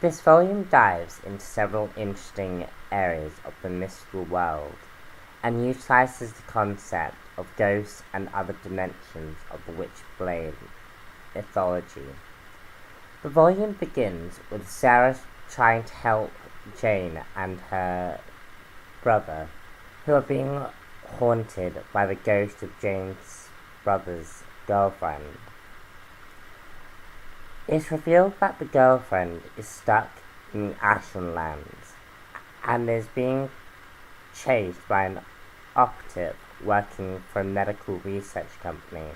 This volume dives into several interesting areas of the mystical world and utilizes the concept of ghosts and other dimensions of the Witchblade mythology. The volume begins with Sara trying to help Jane and her brother, who are being haunted by the ghost of Jane's brother's girlfriend. It's revealed that the girlfriend is stuck in the Ashenlands and is being chased by an operative working for a medical research company.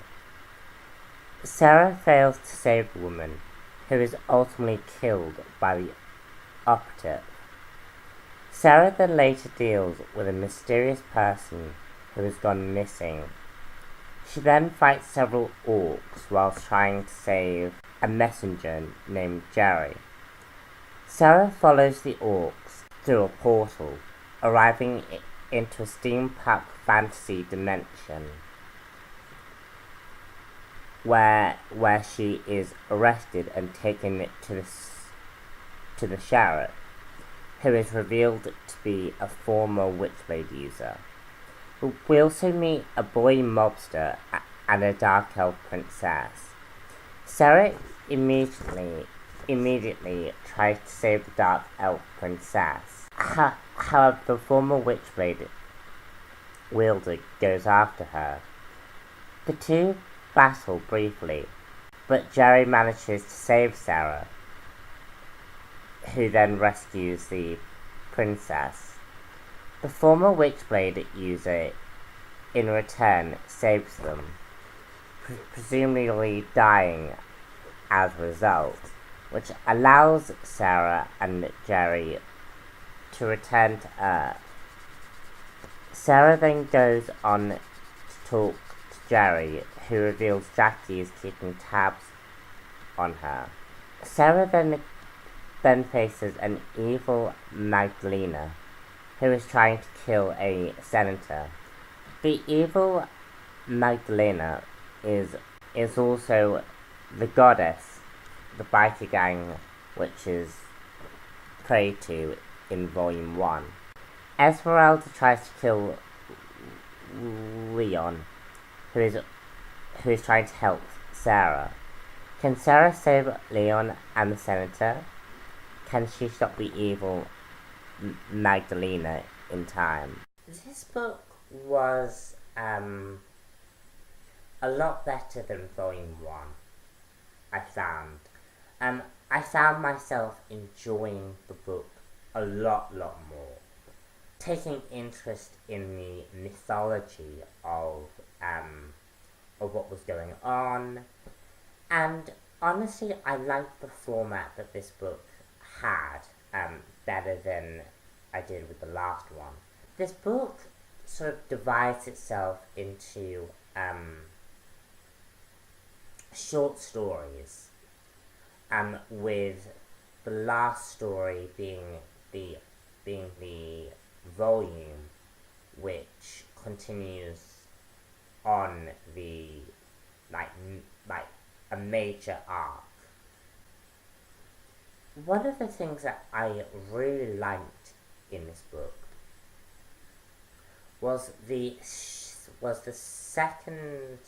Sara fails to save the woman, who is ultimately killed by the operative. Sara then later deals with a mysterious person who has gone missing. She then fights several orcs whilst trying to save a messenger named Jerry. Sara follows the orcs through a portal, arriving into a steampunk fantasy dimension where she is arrested and taken to the sheriff, who is revealed to be a former Witchblade user. We also meet a boy mobster and a dark elf princess. Sara immediately tries to save the dark elf princess. However, the former Witchblade wielder goes after her. The two battle briefly, but Jerry manages to save Sara, who then rescues the princess. The former Witchblade user, in return, saves them, presumably dying as a result, which allows Sara and Jerry to return to Earth. Sara then goes on to talk to Jerry, who reveals Jackie is keeping tabs on her. Sara then faces an evil Magdalena, who is trying to kill a senator. The evil Magdalena is also the goddess the biker gang which is preyed to in Volume 1. Esmeralda tries to kill Leon, who is trying to help Sara. Can Sara save Leon and the senator? Can she stop the evil Magdalena in time? This book was a lot better than Volume 1, I found. I found myself enjoying the book a lot more, taking interest in the mythology of what was going on, and honestly, I liked the format that this book had better than I did with the last one. This book sort of divides itself into short stories, with the last story being the volume which continues on the like a major arc. One of the things that I really liked in this book was the second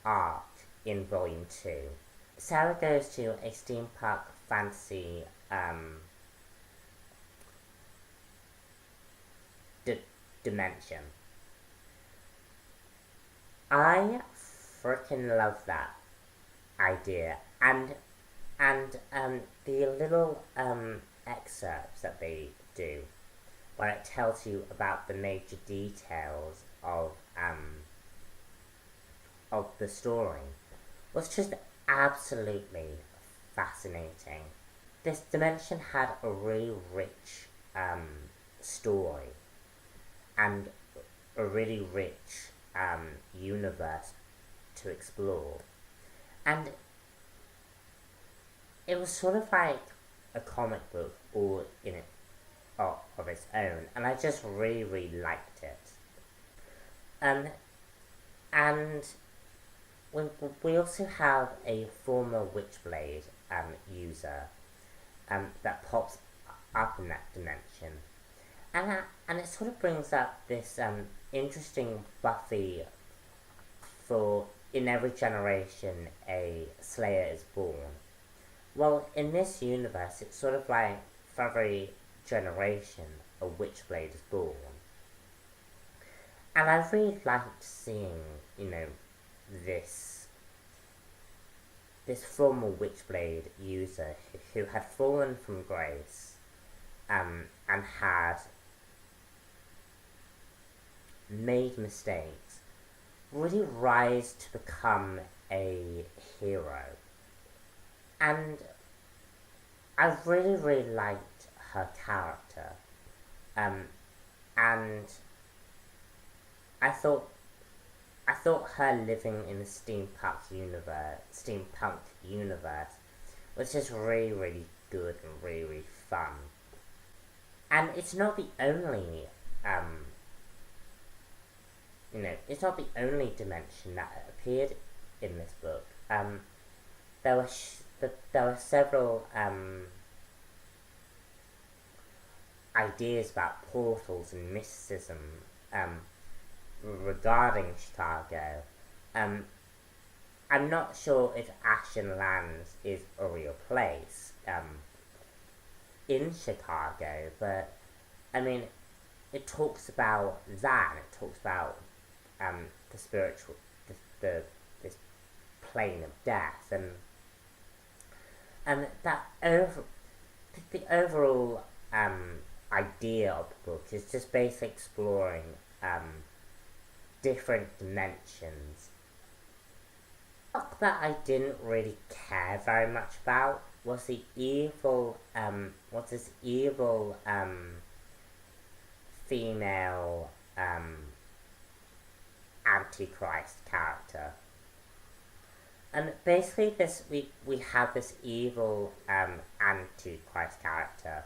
arc in Volume 2. Sara goes to a steampunk fantasy dimension. I freaking love that idea, and the little excerpts that they do, where it tells you about the major details of the story, was just absolutely fascinating. This dimension had a really rich story and a really rich universe to explore, and it was sort of like a comic book all in it of its own, and I just really liked it. And we also have a former Witchblade user that pops up in that dimension. And it sort of brings up this interesting Buffy for in every generation a Slayer is born. Well, in this universe, it's sort of like for every generation a Witchblade is born. And I really liked seeing, this former Witchblade user who had fallen from grace, and had made mistakes, really rise to become a hero. And I really, really liked her character. And I thought her living in the steampunk universe was just really, really good and really, really fun. And it's not the only it's not the only dimension that appeared in this book. There were several ideas about portals and mysticism regarding Chicago. I'm not sure if Ashen Lands is a real place in Chicago, but I mean, it talks about that. It talks about the spiritual, this plane of death, and the overall idea of the book is just basically exploring different dimensions. The book that I didn't really care very much about was this evil female Antichrist character. And basically we have this evil Antichrist character,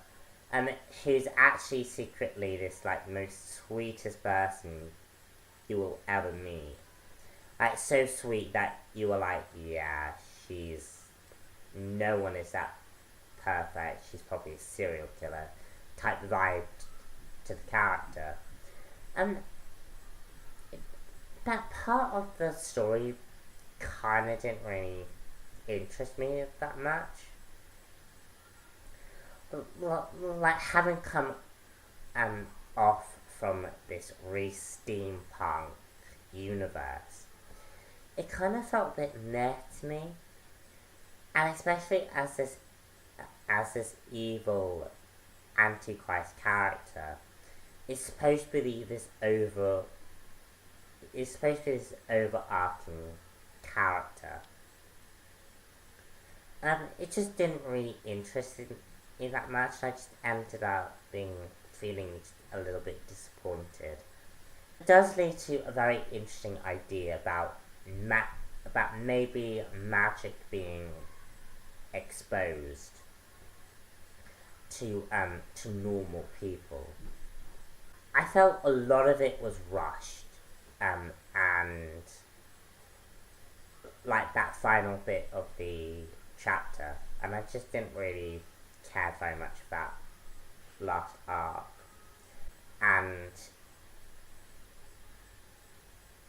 who's actually secretly this most sweetest person you will ever meet. So sweet that you were yeah, no one is that perfect, she's probably a serial killer type vibe to the character. And that part of the story kind of didn't really interest me that much. Having come off from this steampunk universe, it kind of felt a bit meh to me, and especially as this evil Antichrist character is supposed to be this overarching character. It just didn't really interest me that much, and I just ended up feeling a little bit disappointed. It does lead to a very interesting idea about maybe magic being exposed to normal people. I felt a lot of it was rushed, and that final bit of the chapter, and I just didn't really care very much about last arc, and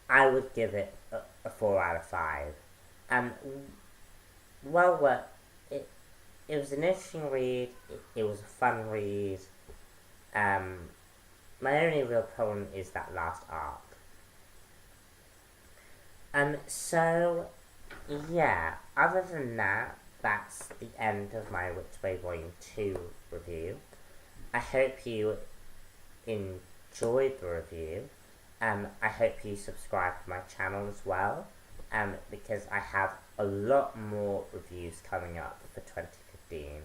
I would give it a 4 out of 5. It was an interesting read, it was a fun read. My only real problem is that last arc. So, yeah, other than that, that's the end of my Witchblade Volume 2 review. I hope you enjoyed the review. I hope you subscribe to my channel as well, because I have a lot more reviews coming up for 2015.